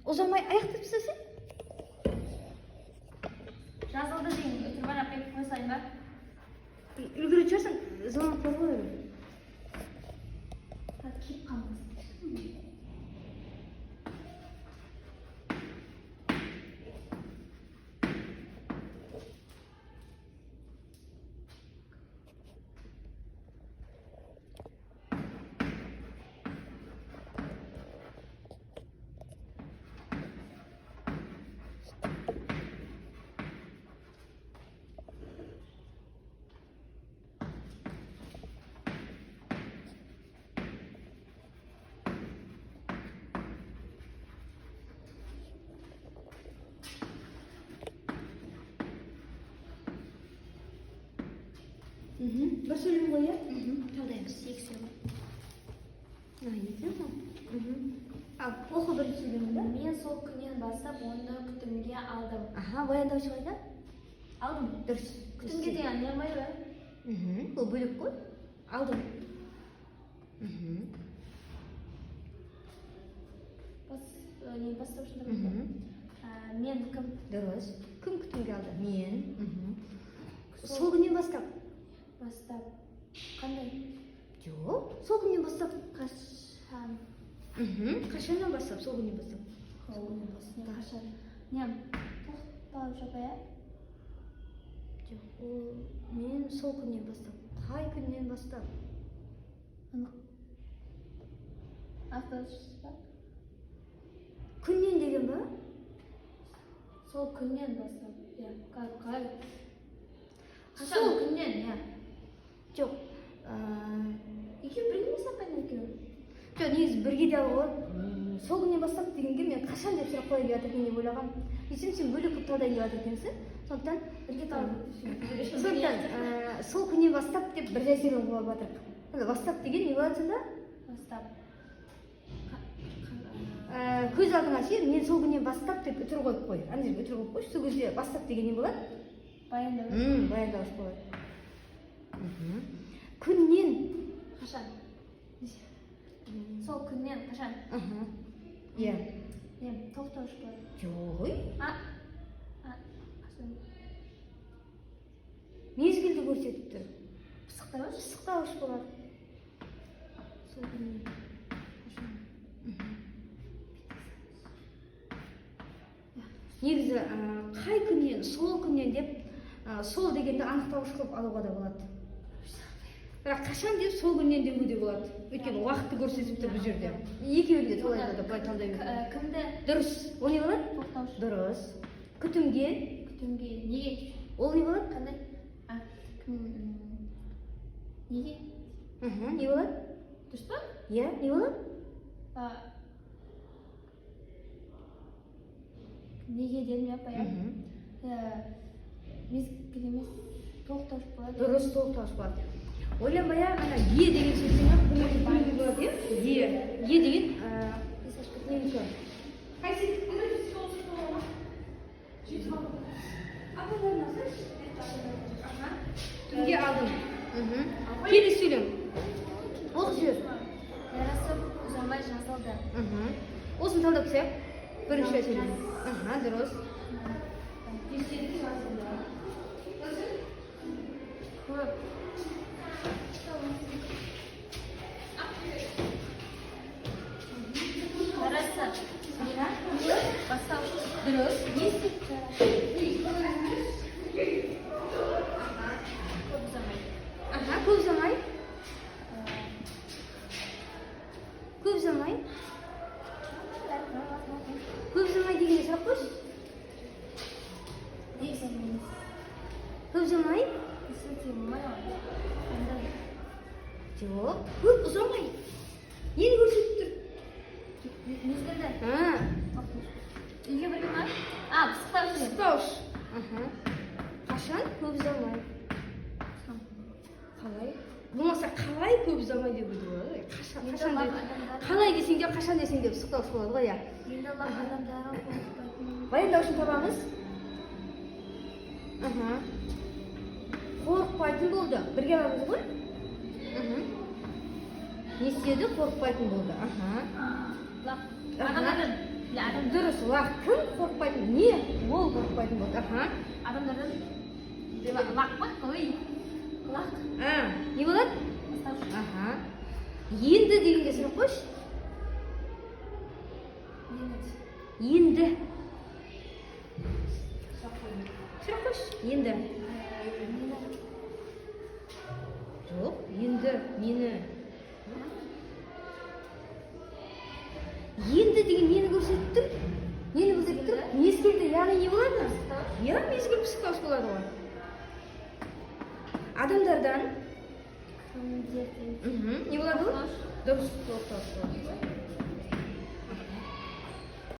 Uzamay аяқтап тастасаң. Жазылды дейін, өтір бар, апайып қойсайын ба? Үлгірі жүрсің, заман қорғай өрі. Кеп қалмыз. Бір сөйлем ғой, я? Талдаймыз, екі сөйлем. Екен ғой. Ал, оқы бір сөйлемді. Мен сол күннен бастап оны күтімге алдым. Аха, баяндаушы қайда? Алдым. Дұрыс. Күтімге деген не қойды ба? Ол бөлек қой. Алдым. Не бастаушында болды? Мен кім? Дұрыс. Кім күтімге алды? Мен. Сол күннен бастап? Бастап. Қандай? Жоқ, сол күннен бастап. Қашан? Қашаннан бастап, сол күннен бастап. Сол күннен бастап. Қашан? Нем? Тоқталып жапая? Жоқ, мен сол күннен бастап. Қай күннен бастап? Автошыста? Күннен деген ба? Сол күннен бастап. Қай? Қашан күннен, я? Жоқ. Екеу бірге емес апайын екеу? Жоқ, негізі бірге де алуға сол күннен бастап дегенге мен қашан деп сұрақ қоя келіп екен деп ойлағам. Есім сен бөлек қылып талдайын деп жатыр екенсің. Сондықтан сол күннен бастап деп бір жайсерін қойып жатырық. Бастап деген не болады сонда? Бастап. Көз алдыңа ше, мен сол күннен бастап деп үтір қойып қой. Ана жерге үтір қойып қойшы, сол кезде бастап деген не болады? Баяндауыш. Баяндауыш болады. Күннен. Қашан? Сол күннен қашан? Иә. Тоқтауыш болады. Жоқ. Қашан? Мезгілді көрсетіп тұр. Пысықтауыш? Пысықтауыш болады. Сол күннен. Негізі қай күннен, сол күннен деп сол дегенді анықтауыш қылып алуға да болады. Бірақ қашан деп сол күннен деуге де болады. Өйткені уақытты көрсетіп тұр бұл жерде. Екеуінде де солай да былай талдай береді. Кімді? Дұрыс. Ол не болады? Тоқтауыш. Дұрыс. Күтімге. Күтімге. Неге? Ол не болады? Қандай? Неге? Не болады? Дұрыс па? Иә, не болады? Неге дедім апай? Мезгіл емес, тоқтауыш болады. Дұрыс, тоқтауыш болады. Ойланбай ақ ана е деген сөздің ақ болады, е деген немкі. Қайсы? Түнге алдым. Келесі сөйлем. Оқы сөз. Ярасып ұзамай жазылды. Осыны талдап түсек. Бірінші сөйлем. Дұрыс. Көп. Жарасып. Бастау. Дұрыс. Көп ұзамай. Көп ұзамай. Көп ұзамай. Көп ұзамай дегенде сұрақ қойшы. Көп ұзамай. Жоқ, көп ұзамай. Нені көрсетіп тұр? Мезгілді. Үйге бірге ма? Пысықтауыш. Пысықтауыш. Қашан? Көп ұзамай. Қалай? Болмаса қалай көп ұзамай деп өтір болады. Қашан деп. Қалай десең де, қашан десең де пысықтауыш болады ғой, я. Енді Аллах адамдарын қорқытпайтын. Баяндаушын табамыз. Қорықпайтын болды. Бірге аламыз ғой? не істеді, қорықпайтын болды. Адамдардан Дұрыс, кім қорықпайтын? Не? Ол қорықпайтын болды. Адамдардан Не болады? Енді дегенге сұрақ қойшы. Енді. Сұрақ қойшы. Енді. Жоқ, енді, мені. Енді деген нені көрсеттім? Нені көрсеттім? Мезгілді, яғни не болады? Мезгіл пысықтауыш болады ғой. Адамдардан. Не болады ғой? Дұрыс, тоқтауыш болады.